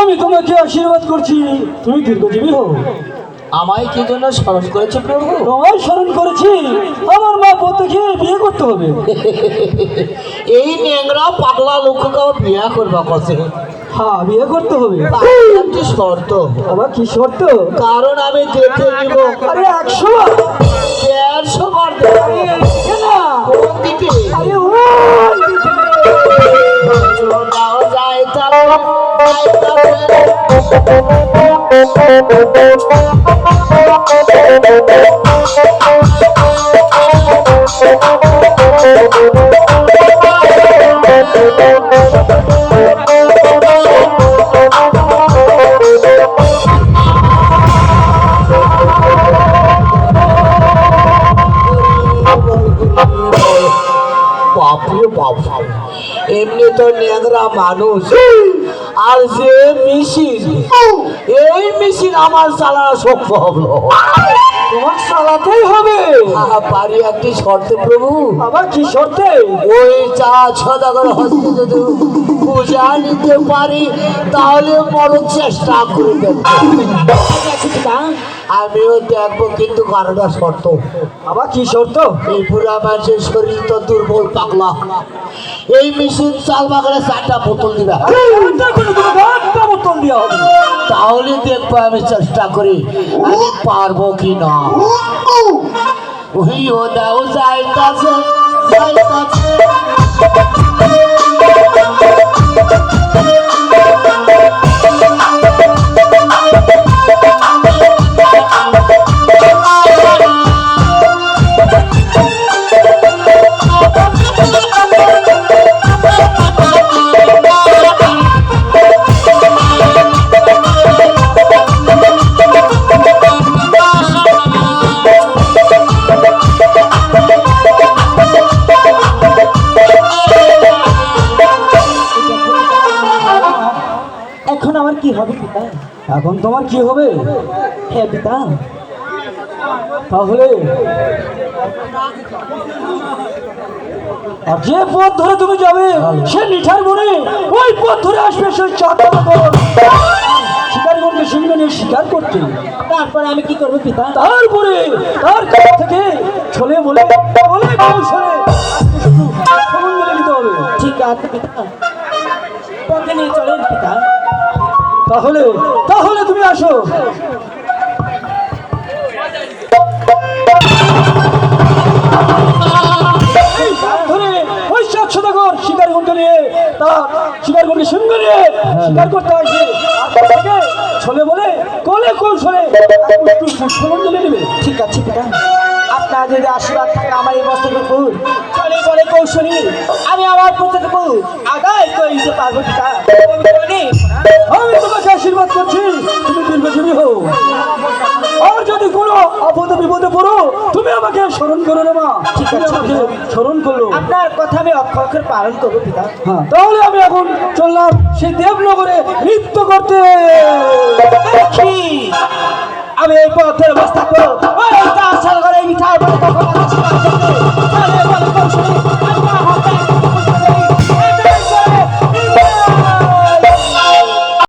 আমি তোমাকে আশীর্বাদ করছি, তুমি দীর্ঘজীবী হও। আমায় কি জন্য স্মরণ করেছে প্রভু? তোমায় স্মরণ করেছি, আমার মা প্রত্যেকে বিয়ে করতে হবে। এই নেংরা পাগলা লোককে বিয়ে করবা কছে? হ্যাঁ, বিয়ে করতে হবে। একটি শর্ত। আবার কি শর্ত? কারণ আমি দেখে নিব। আরে 100 150 বার না, কোন দিকে? আরে ও দাও যায় তা বাপরে বাপ, এমনি তো নেংরা মানুষ, আর যে মেশিন, এই মেশিন আমার চালানো শক্ত হলো। তোমার চালাতেই হবে। পারি একটি শর্তে প্রভু। আবার কি শর্তে? ওই চা সদাগর হস্তে যদি পূজা নিতে পারি তাহলে বড় চেষ্টা করে দেব। আমিও দেখবো, কিন্তু কারোটা শর্ত। আবার কি শর্ত? এই বুড়া মানুষের শরীর তো দুর্বল পাগলা, এই মেশিন চাল বাগানে 4টা বোতল দিবে। বোতল দেওয়া হবে, তাহলে দেখবো আমি চেষ্টা করি আমি পারবো কি না। ওই ও দাও যাইতাছে যাইতাছে। এখন আমার কি হবে পিতা? এখন তোমার কি হবে? হ্যাঁ পিতা। তাহলে আর যে পথ ধরে তুমি যাবে সে নিঠার মনে ওই পথ ধরে আসবে সেই শিকারগণকে সঙ্গে নিয়ে শিকার করতে। তারপরে আমি কি করবো পিতা? তারপরে তার কাছ থেকে ছলে বলে বলে কৌশলে সমন্বয় নিতে হবে। ঠিক আছে পিতা, পথে নিয়ে চলেন পিতা। তাহলে তাহলে তুমি আসো। ধরে ওই সদাগর শিকারগণকে নিয়ে তার শিকারগণকে সঙ্গে নিয়ে শিকার করতে আসবে। ছলে বলে কলে কৌশলে নেবে। ঠিক আছে পিতা, আপনার যদি আশীর্বাদ থাকে আমার এই বস্তুটুকু ছলে বলে কৌশলী আমি আমার প্রত্যেকটুকু আদায় করে দিতে পারবো পিতা। আমি তোমাকে আশীর্বাদ করছি, তুমি দীর্ঘজীবী হও। আর যদি কোনো আপদ বিপদে পড়ো তুমি আমাকে স্মরণ করো না মা। ঠিক আছে, স্মরণ করলো। আপনার কথা আমি অক্ষর অক্ষর পালন করবো পিতা। হ্যাঁ, তাহলে আমি এখন চললাম সেই দেবনগরে নৃত্য করতে। আমি এই পথের অবস্থা করো মিঠা